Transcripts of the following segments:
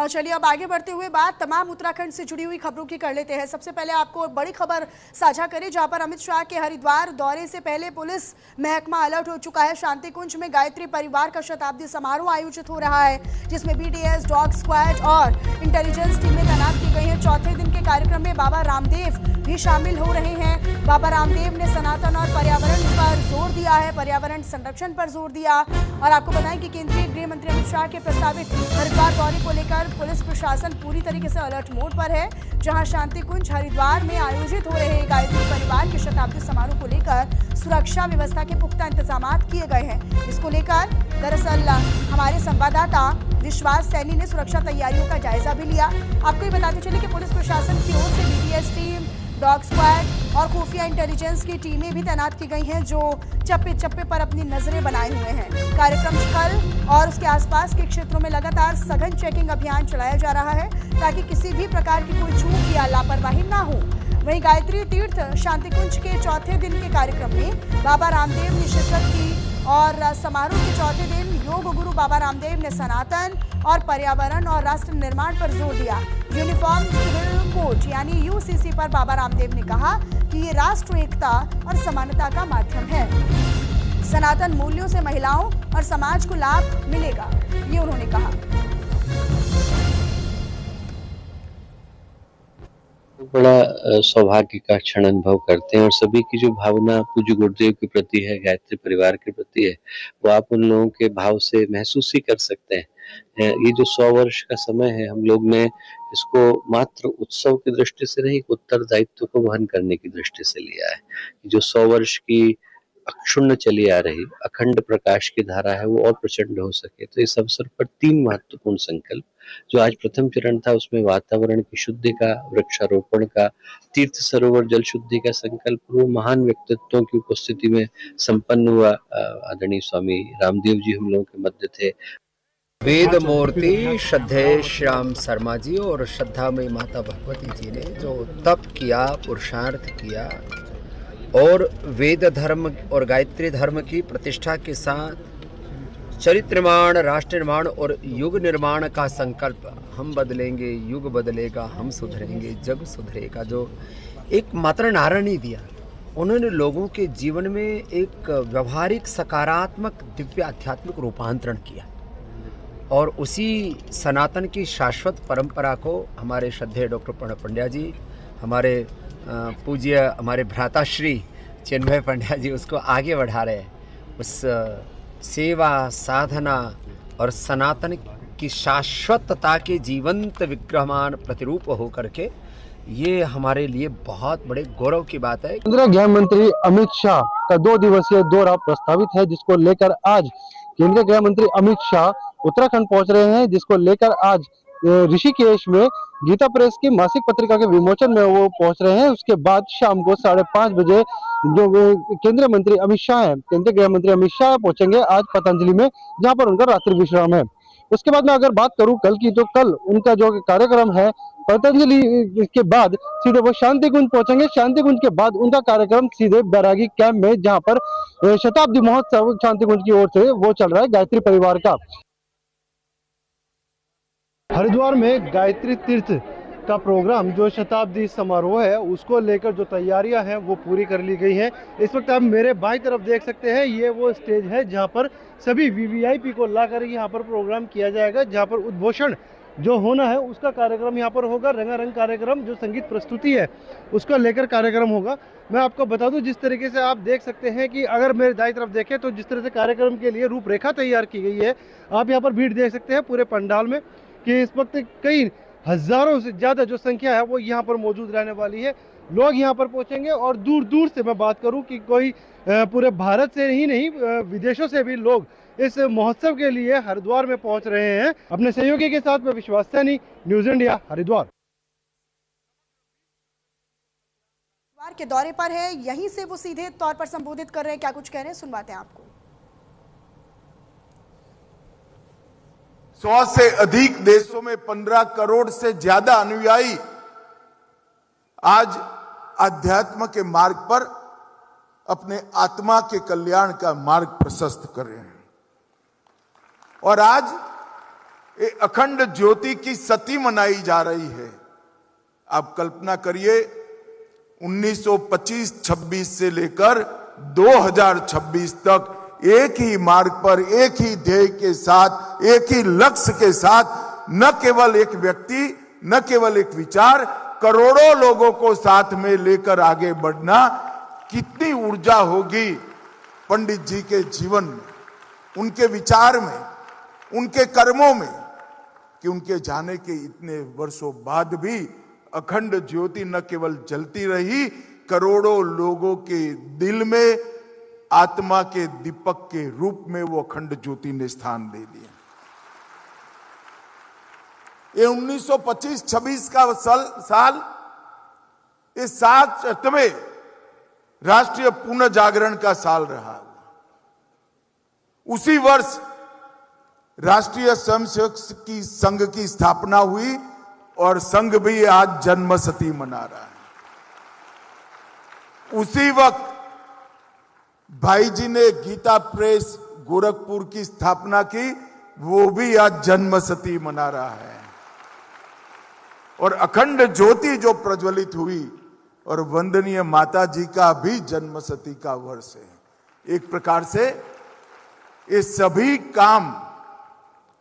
और चलिए अब आगे बढ़ते हुए बात तमाम उत्तराखंड से जुड़ी हुई खबरों की कर लेते हैं। सबसे पहले आपको बड़ी खबर साझा करें, जहां पर अमित शाह के हरिद्वार दौरे से पहले पुलिस महकमा अलर्ट हो चुका है। शांति कुंज में गायत्री परिवार का शताब्दी समारोह आयोजित हो रहा है, जिसमें बीटीएस, डॉग स्क्वाड और इंटेलिजेंस टीमें तैनात की गई हैं। चौथे दिन के कार्यक्रम में बाबा रामदेव भी शामिल हो रहे हैं। बाबा रामदेव ने सनातन और पर्यावरण पर जोर दिया है, पर्यावरण संरक्षण पर जोर दिया। और आपको बताएं कि केंद्रीय गृह मंत्री अमित शाह के प्रस्तावित हरिद्वार दौरे को लेकर पुलिस प्रशासन पूरी तरीके से अलर्ट मोड पर है, जहां शांति कुंज हरिद्वार में आयोजित हो रहे गायत्री परिवार के शताब्दी समारोह को लेकर सुरक्षा व्यवस्था के पुख्ता इंतजाम किए गए हैं। इसको लेकर दरअसल हमारे संवाददाता विश्वास सैनी ने सुरक्षा तैयारियों का जायजा भी लिया। आपको ये बताते चले कि पुलिस प्रशासन की ओर से बीटीएस टीम, डॉग स्क्वाड और खुफिया इंटेलिजेंस की टीमें भी तैनात की गई हैं, जो चप्पे चप्पे पर अपनी नजरें बनाए हुए हैं। कार्यक्रम स्थल और उसके आसपास के क्षेत्रों में लगातार सघन चेकिंग अभियान चलाया जा रहा है, ताकि किसी भी प्रकार की कोई चूक या लापरवाही ना हो। वहीं गायत्री तीर्थ शांति कुंज के चौथे दिन के कार्यक्रम में बाबा रामदेव ने शिरकत की और समारोह के चौथे दिन योग गुरु बाबा रामदेव ने सनातन और पर्यावरण और राष्ट्र निर्माण पर जोर दिया। यूनिफॉर्म सिविल कोड यानी यूसीसी पर बाबा रामदेव ने कहा कि ये राष्ट्र एकता और समानता का माध्यम है। सनातन मूल्यों से महिलाओं और समाज को लाभ मिलेगा, ये उन्होंने कहा। बड़ा सौभाग्य का क्षण अनुभव करते हैं और सभी की जो भावना पूज्य गुरुदेव के प्रति है, गायत्री परिवार के प्रति है, वो आप उन लोगों के भाव से महसूस ही कर सकते हैं। ये जो 100 वर्ष का समय है, हम लोग ने इसको मात्र उत्सव की दृष्टि से नहीं, उत्तरदायित्व को वहन करने की दृष्टि से लिया है। जो 100 वर्ष की अक्षुण्ण चली आ रही अखंड प्रकाश की धारा है, वो और प्रचंड हो सके। तो इस अवसर पर 3 महत्वपूर्ण संकल्प, जो आज प्रथम चरण था उसमें वातावरण की शुद्धि का, वृक्षारोपण का, तीर्थ सरोवर जल शुद्धि का संकल्प, वो महान व्यक्तित्वों की उपस्थिति में संपन्न हुआ। आदरणीय स्वामी रामदेव जी हम लोगों के मध्य थे। वेद मूर्ति श्रद्धेय श्याम शर्मा जी और श्रद्धामयी माता भगवती जी ने जो तप किया, पुरुषार्थ किया और वेद धर्म और गायत्री धर्म की प्रतिष्ठा के साथ चरित्र निर्माण, राष्ट्र निर्माण और युग निर्माण का संकल्प, हम बदलेंगे, युग बदलेगा, हम सुधरेंगे, जग सुधरेगा, जो एक मात्र नारा नहीं दिया, उन्होंने लोगों के जीवन में एक व्यवहारिक सकारात्मक दिव्य आध्यात्मिक रूपांतरण किया। और उसी सनातन की शाश्वत परंपरा को हमारे श्रद्धेय डॉक्टर प्रणब पंड्या जी, हमारे पूज्य हमारे भ्राताश्री चिन्मय पंड्या जी उसको आगे बढ़ा रहे हैं। उस सेवा, साधना और सनातन की शाश्वतता के जीवंत विग्रहमान प्रतिरूप होकर के, ये हमारे लिए बहुत बड़े गौरव की बात है। केंद्रीय गृह मंत्री अमित शाह का 2 दिवसीय दौरा प्रस्तावित है, जिसको लेकर आज केंद्रीय गृह मंत्री अमित शाह उत्तराखंड पहुंच रहे हैं, जिसको लेकर आज ऋषिकेश में गीता प्रेस की मासिक पत्रिका के विमोचन में वो पहुंच रहे हैं। उसके बाद शाम को 5:30 बजे जो केंद्रीय मंत्री अमित शाह है, केंद्रीय गृह मंत्री अमित शाह पहुंचेंगे आज पतंजलि में, जहां पर उनका रात्रि विश्राम है। उसके बाद मैं अगर बात करूं कल की, तो कल उनका जो कार्यक्रम है पतंजलि के बाद सीधे वो शांति कुंज पहुंचेंगे। शांति कुंज के बाद उनका कार्यक्रम सीधे बैरागी कैंप में, जहां पर शताब्दी महोत्सव शांति कुंज की ओर से वो चल रहा है गायत्री परिवार का। हरिद्वार में गायत्री तीर्थ का प्रोग्राम जो शताब्दी समारोह है, उसको लेकर जो तैयारियां हैं वो पूरी कर ली गई हैं। इस वक्त आप मेरे बाईं तरफ देख सकते हैं, ये वो स्टेज है जहां पर सभी वीवीआईपी को लाकर यहां पर प्रोग्राम किया जाएगा, जहां पर उद्घोषण जो होना है उसका कार्यक्रम यहाँ पर होगा। रंगारंग कार्यक्रम, जो संगीत प्रस्तुति है उसको लेकर कार्यक्रम होगा। मैं आपको बता दूं, जिस तरीके से आप देख सकते हैं कि अगर मेरे दाईं तरफ देखें तो जिस तरह से कार्यक्रम के लिए रूपरेखा तैयार की गई है, आप यहाँ पर भीड़ देख सकते हैं पूरे पंडाल में कि इस वक्त कई हजारों से ज़्यादा जो संख्या है वो यहाँ पर मौजूद रहने वाली है। लोग यहाँ पर पहुँचेंगे और दूर दूर से मैं बात करूँ कि कोई पूरे भारत से ही नहीं, विदेशों से भी लोग इस महोत्सव के लिए हरिद्वार में पहुंच रहे हैं। अपने सहयोगी के साथ मैं विश्वास सैनी, न्यूज़ इंडिया, हरिद्वार। के दौरे पर है, यहीं से वो सीधे तौर पर संबोधित कर रहे हैं। क्या कुछ कह रहे हैं, सुनवाते हैं आपको। 100 से अधिक देशों में 15 करोड़ से ज्यादा अनुयायी आज अध्यात्म के मार्ग पर अपने आत्मा के कल्याण का मार्ग प्रशस्त कर रहे हैं। और आज ये अखंड ज्योति की सती मनाई जा रही है। आप कल्पना करिए 1925-26 से लेकर 2026 तक एक ही मार्ग पर, एक ही ध्येय के साथ, एक ही लक्ष्य के साथ, न केवल एक व्यक्ति, न केवल एक विचार, करोड़ों लोगों को साथ में लेकर आगे बढ़ना, कितनी ऊर्जा होगी पंडित जी के जीवन में, उनके विचार में, उनके कर्मों में, कि उनके जाने के इतने वर्षों बाद भी अखंड ज्योति न केवल जलती रही, करोड़ों लोगों के दिल में आत्मा के दीपक के रूप में वो अखंड ज्योति ने स्थान ले लिया। ये 1925-26 का साल, इस 7वें राष्ट्रीय पुनः जागरण का साल रहा। उसी वर्ष राष्ट्रीय स्वयंसेवक की संघ की स्थापना हुई और संघ भी आज जन्मशती मना रहा है। उसी वक्त भाई जी ने गीता प्रेस गोरखपुर की स्थापना की, वो भी आज जन्मशती मना रहा है। और अखंड ज्योति जो प्रज्वलित हुई और वंदनीय माता जी का भी जन्मशती का वर्ष है। एक प्रकार से ये सभी काम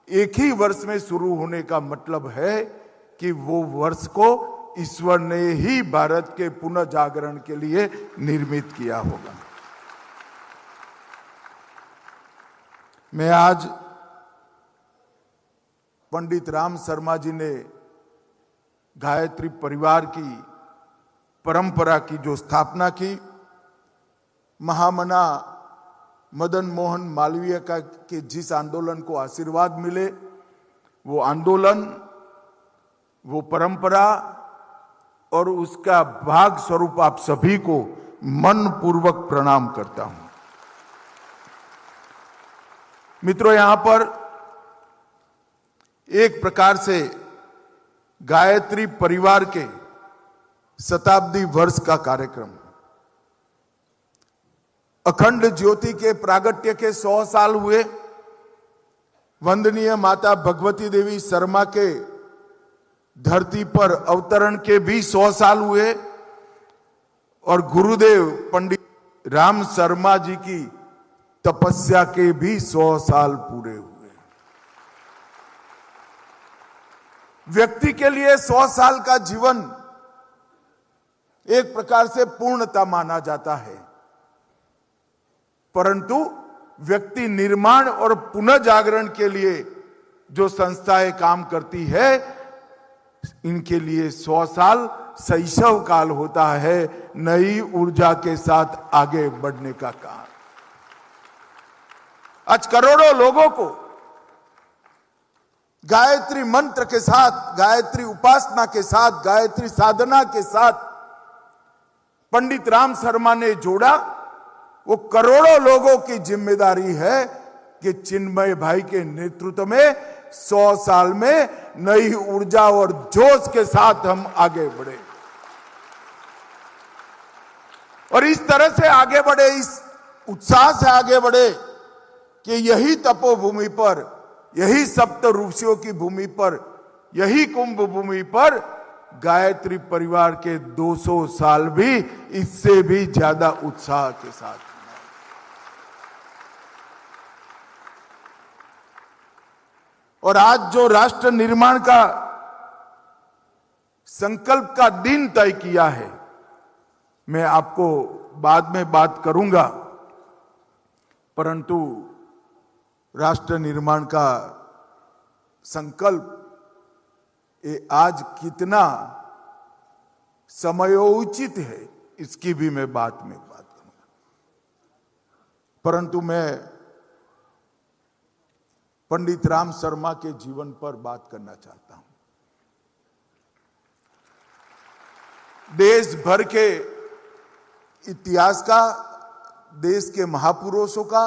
एक ही वर्ष में शुरू होने का मतलब है कि वो वर्ष को ईश्वर ने ही भारत के पुनः जागरण के लिए निर्मित किया होगा। मैं आज पंडित राम शर्मा जी ने गायत्री परिवार की परंपरा की जो स्थापना की, महामना मदन मोहन मालवीय का के जिस आंदोलन को आशीर्वाद मिले, वो आंदोलन, वो परंपरा और उसका भाग स्वरूप आप सभी को मन पूर्वक प्रणाम करता हूं। मित्रों, यहां पर एक प्रकार से गायत्री परिवार के शताब्दी वर्ष का कार्यक्रम, अखंड ज्योति के प्रागट्य के 100 साल हुए, वंदनीय माता भगवती देवी शर्मा के धरती पर अवतरण के भी 100 साल हुए और गुरुदेव पंडित राम शर्मा जी की तपस्या के भी 100 साल पूरे हुए। व्यक्ति के लिए 100 साल का जीवन एक प्रकार से पूर्णता माना जाता है, परंतु व्यक्ति निर्माण और पुनः जागरण के लिए जो संस्थाएं काम करती है, इनके लिए 100 साल शैशव काल होता है, नई ऊर्जा के साथ आगे बढ़ने का काल। आज करोड़ों लोगों को गायत्री मंत्र के साथ, गायत्री उपासना के साथ, गायत्री साधना के साथ पंडित राम शर्मा ने जोड़ा। वो करोड़ों लोगों की जिम्मेदारी है कि चिन्मय भाई के नेतृत्व में 100 साल में नई ऊर्जा और जोश के साथ हम आगे बढ़े और इस तरह से आगे बढ़े, इस उत्साह से आगे बढ़े कि यही तपोभूमि पर, यही सप्त ऋषियों की भूमि पर, यही कुंभ भूमि पर गायत्री परिवार के 200 साल भी इससे भी ज्यादा उत्साह के साथ। और आज जो राष्ट्र निर्माण का संकल्प का दिन तय किया है, मैं आपको बाद में बात करूंगा, परंतु राष्ट्र निर्माण का संकल्प ये आज कितना समयोचित है, इसकी भी मैं बात करूंगा। परंतु मैं पंडित राम शर्मा के जीवन पर बात करना चाहता हूं। देश भर के इतिहास का, देश के महापुरुषों का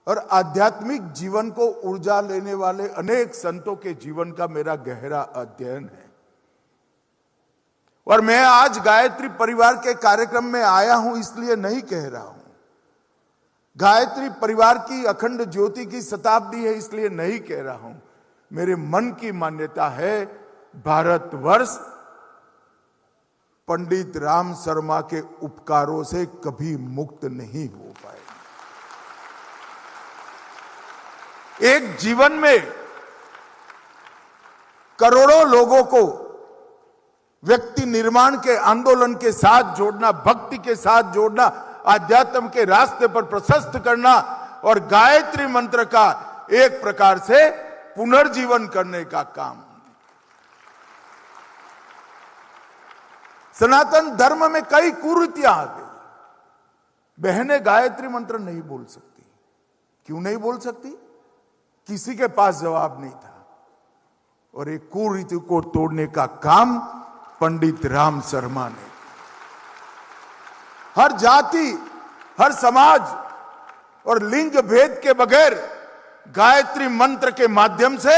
और आध्यात्मिक जीवन को ऊर्जा लेने वाले अनेक संतों के जीवन का मेरा गहरा अध्ययन है। और मैं आज गायत्री परिवार के कार्यक्रम में आया हूं इसलिए नहीं कह रहा हूं, गायत्री परिवार की अखंड ज्योति की शताब्दी है इसलिए नहीं कह रहा हूं। मेरे मन की मान्यता है भारतवर्ष पंडित राम शर्मा के उपकारों से कभी मुक्त नहीं हो पाएगा। एक जीवन में करोड़ों लोगों को व्यक्ति निर्माण के आंदोलन के साथ जोड़ना, भक्ति के साथ जोड़ना, आध्यात्म के रास्ते पर प्रशस्त करना और गायत्री मंत्र का एक प्रकार से पुनर्जीवन करने का काम। सनातन धर्म में कई कुरीतियां आ गई। बहनें गायत्री मंत्र नहीं बोल सकती। क्यों नहीं बोल सकती? किसी के पास जवाब नहीं था। और एक कुरीति को तोड़ने का काम पंडित राम शर्मा ने। हर जाति, हर समाज और लिंग भेद के बगैर गायत्री मंत्र के माध्यम से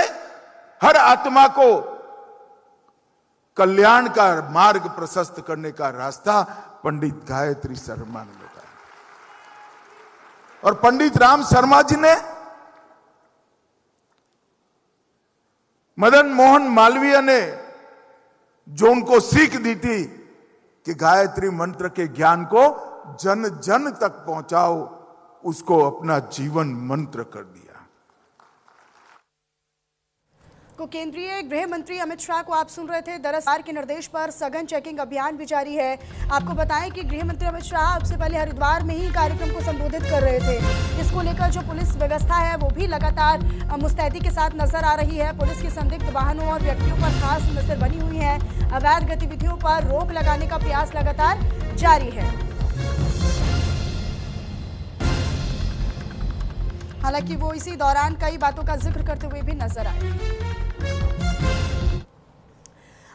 हर आत्मा को कल्याण का मार्ग प्रशस्त करने का रास्ता पंडित गायत्री शर्मा ने बताया। और पंडित राम शर्मा जी ने मदन मोहन मालवीय ने जो उनको सीख दी थी कि गायत्री मंत्र के ज्ञान को जन जन तक पहुंचाओ, उसको अपना जीवन मंत्र कर दिया। को केंद्रीय गृह मंत्री अमित शाह को आप सुन रहे थे। दरअसल के निर्देश पर सघन चेकिंग अभियान भी जारी है। आपको बताएं कि गृह मंत्री अमित शाह सबसे पहले हरिद्वार में ही कार्यक्रम को संबोधित कर रहे थे। इसको लेकर जो पुलिस व्यवस्था है वो भी लगातार मुस्तैदी के साथ नजर आ रही है। पुलिस की संदिग्ध वाहनों और व्यक्तियों पर खास नजर बनी हुई है। अवैध गतिविधियों पर रोक लगाने का प्रयास लगातार जारी है। हालांकि वो इसी दौरान कई बातों का जिक्र करते हुए भी नजर आए।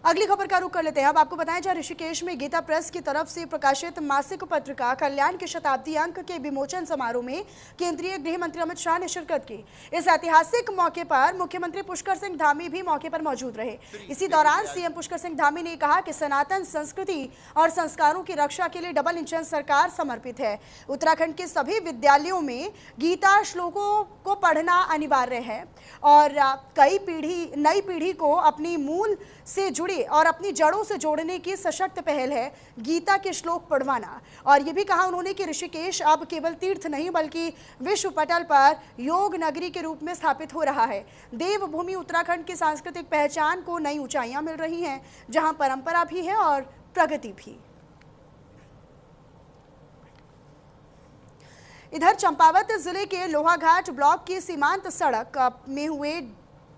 अगली खबर का रुख कर लेते हैं। अब आपको बताएं, जहां ऋषिकेश में गीता प्रेस की तरफ से प्रकाशित मासिक पत्रिका कल्याण के शताब्दी अंक के विमोचन समारोह में केंद्रीय गृह मंत्री अमित शाह ने शिरकत की। इस ऐतिहासिक मौके पर मुख्यमंत्री पुष्कर सिंह धामी भी मौके पर मौजूद रहे। इसी दौरान सीएम पुष्कर सिंह धामी ने कहा कि सनातन संस्कृति और संस्कारों की रक्षा के लिए डबल इंजन सरकार समर्पित है। उत्तराखंड के सभी विद्यालयों में गीता श्लोकों को पढ़ना अनिवार्य है और नई पीढ़ी को अपनी मूल से जुड़े और अपनी जड़ों से जोड़ने की सशक्त पहल है गीता के श्लोक पढ़वाना। और ये भी कहा उन्होंने कि ऋषिकेश अब केवल तीर्थ नहीं बल्कि विश्व पटल पर योग नगरी के रूप में स्थापित हो रहा है। देवभूमि उत्तराखंड की सांस्कृतिक पहचान को नई ऊंचाइयां मिल रही हैं, जहां परंपरा भी है और प्रगति भी। इधर चंपावत जिले के लोहाघाट ब्लॉक की सीमांत सड़क में हुए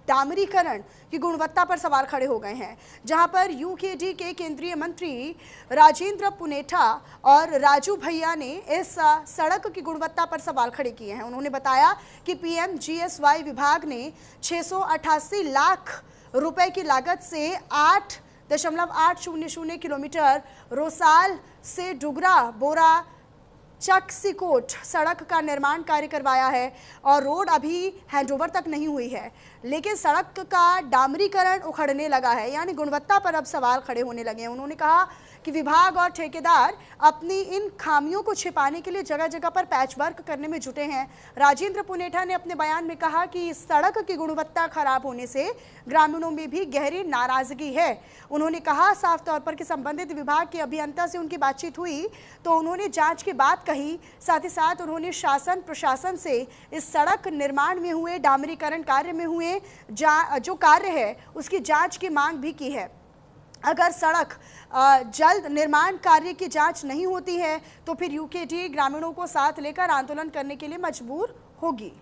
डामरीकरण की गुणवत्ता पर सवाल खड़े हो गए हैं, जहां पर यूकेडी के केंद्रीय मंत्री राजेंद्र पुनेठा और राजू भैया ने इस सड़क की गुणवत्ता पर सवाल खड़े किए हैं। उन्होंने बताया कि पीएमजीएसवाई विभाग ने 688 लाख रुपए की लागत से 8.800 किलोमीटर रोसाल से डुगरा बोरा चकसिकोट सड़क का निर्माण कार्य करवाया है और रोड अभी हैंडओवर तक नहीं हुई है, लेकिन सड़क का डामरीकरण उखड़ने लगा है, यानी गुणवत्ता पर अब सवाल खड़े होने लगे हैं। उन्होंने कहा कि विभाग और ठेकेदार अपनी इन खामियों को छिपाने के लिए जगह जगह पर पैच वर्क करने में जुटे हैं। राजेंद्र पुनेठा ने अपने बयान में कहा कि इस सड़क की गुणवत्ता खराब होने से ग्रामीणों में भी गहरी नाराजगी है। उन्होंने कहा साफ तौर पर कि संबंधित विभाग के अभियंता से उनकी बातचीत हुई तो उन्होंने जांच की बात कही। साथ ही साथ उन्होंने शासन प्रशासन से इस सड़क निर्माण में हुए डामरीकरण कार्य में हुए जो कार्य है उसकी जांच की मांग भी की है। अगर सड़क जल्द निर्माण कार्य की जांच नहीं होती है तो फिर यूकेडी ग्रामीणों को साथ लेकर आंदोलन करने के लिए मजबूर होगी।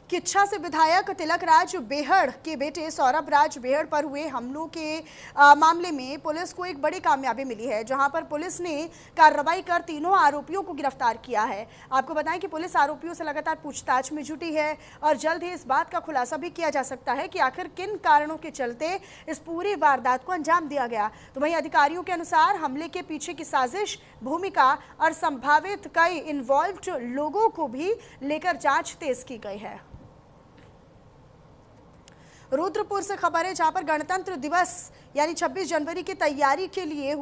किच्छा से विधायक तिलक राज बेहड़ के बेटे सौरभ राज बेहड़ पर हुए हमलों के मामले में पुलिस को एक बड़ी कामयाबी मिली है, जहां पर पुलिस ने कार्रवाई कर तीनों आरोपियों को गिरफ्तार किया है। आपको बताएं कि पुलिस आरोपियों से लगातार पूछताछ में जुटी है और जल्द ही इस बात का खुलासा भी किया जा सकता है कि आखिर किन कारणों के चलते इस पूरी वारदात को अंजाम दिया गया। तो वहीं अधिकारियों के अनुसार हमले के पीछे की साजिश, भूमिका और संभावित कई इन्वॉल्व्ड लोगों को भी लेकर जांच तेज की गई है। रुद्रपुर से खबर है, जहां पर गणतंत्र दिवस यानी 26 जनवरी की तैयारी के लिए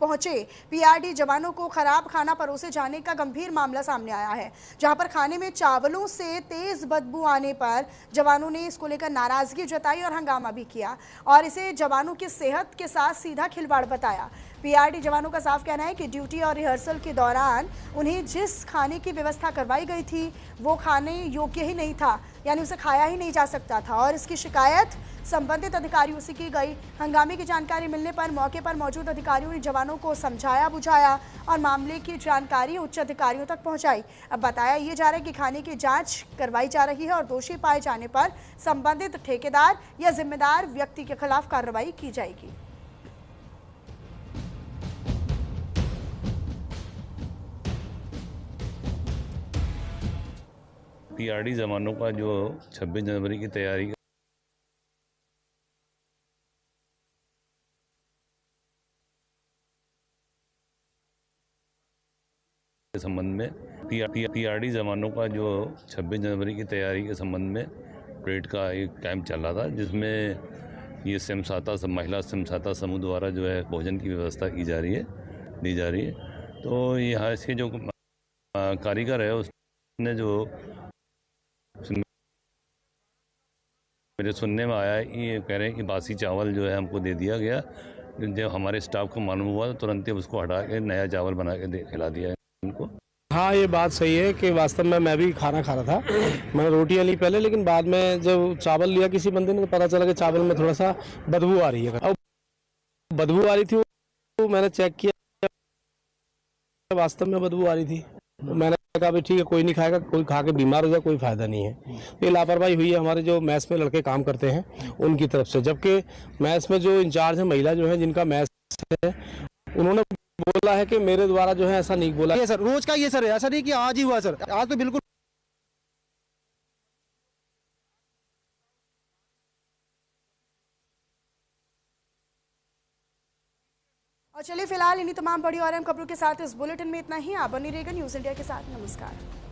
पहुंचे पीआरडी जवानों को खराब खाना परोसे जाने का गंभीर मामला सामने आया है, जहां पर खाने में चावलों से तेज बदबू आने पर जवानों ने इसको लेकर नाराजगी जताई और हंगामा भी किया और इसे जवानों की सेहत के साथ सीधा खिलवाड़ बताया। पीआरडी जवानों का साफ कहना है कि ड्यूटी और रिहर्सल के दौरान उन्हें जिस खाने की व्यवस्था करवाई गई थी वो खाने योग्य ही नहीं था, यानी उसे खाया ही नहीं जा सकता था और इसकी शिकायत संबंधित अधिकारियों से की गई। हंगामे की जानकारी मिलने पर मौके पर मौजूद अधिकारियों ने जवानों को समझाया बुझाया और मामले की जानकारी उच्च अधिकारियों तक पहुंचाई। अब बताया ये जा रहा है कि खाने की जांच करवाई जा रही है और दोषी पाए जाने पर संबंधित ठेकेदार या जिम्मेदार व्यक्ति के खिलाफ कार्रवाई की जाएगी। पीआरडी जवानों का जो 26 जनवरी की तैयारी के संबंध में पीआरडी जवानों का जो 26 जनवरी की तैयारी के संबंध में परेड का एक कैंप चल रहा था, जिसमें ये महिला स्वयं समूह द्वारा जो है भोजन की व्यवस्था दी जा रही है। तो यहाँ इसके जो कारीगर है उसने जो मेरे सुनने में आया ये कह रहे हैं कि बासी चावल जो है हमको दे दिया गया। जब हमारे स्टाफ को मालूम हुआ तो तुरंत ही उसको हटा के नया चावल बना के खिला दिया उनको। हाँ, ये बात सही है कि वास्तव में मैं भी खाना खा रहा था। मैंने रोटियां ली पहले, लेकिन बाद में जब चावल लिया किसी बंदे ने तो पता चला कि चावल में थोड़ा सा बदबू आ रही है। और बदबू आ रही थी तो मैंने चेक किया, वास्तव में बदबू आ रही थी। मैंने कहा भाई ठीक है, कोई नहीं खाएगा, कोई खा के बीमार हो जाए कोई फायदा नहीं है। ये लापरवाही हुई है हमारे जो मैस में लड़के काम करते हैं उनकी तरफ से, जबकि मैस में जो इंचार्ज है महिला जो है जिनका मैस है उन्होंने बोला है कि मेरे द्वारा जो है ऐसा नहीं बोला। ये सर रोज का ये सर ऐसा नहीं कि आज ही हुआ सर, आज तो बिल्कुल। और चलिए फिलहाल इन्हीं तमाम बड़ी और अहम खबरों के साथ इस बुलेटिन में इतना ही। आप बनी रहेगा न्यूज़ इंडिया के साथ। नमस्कार।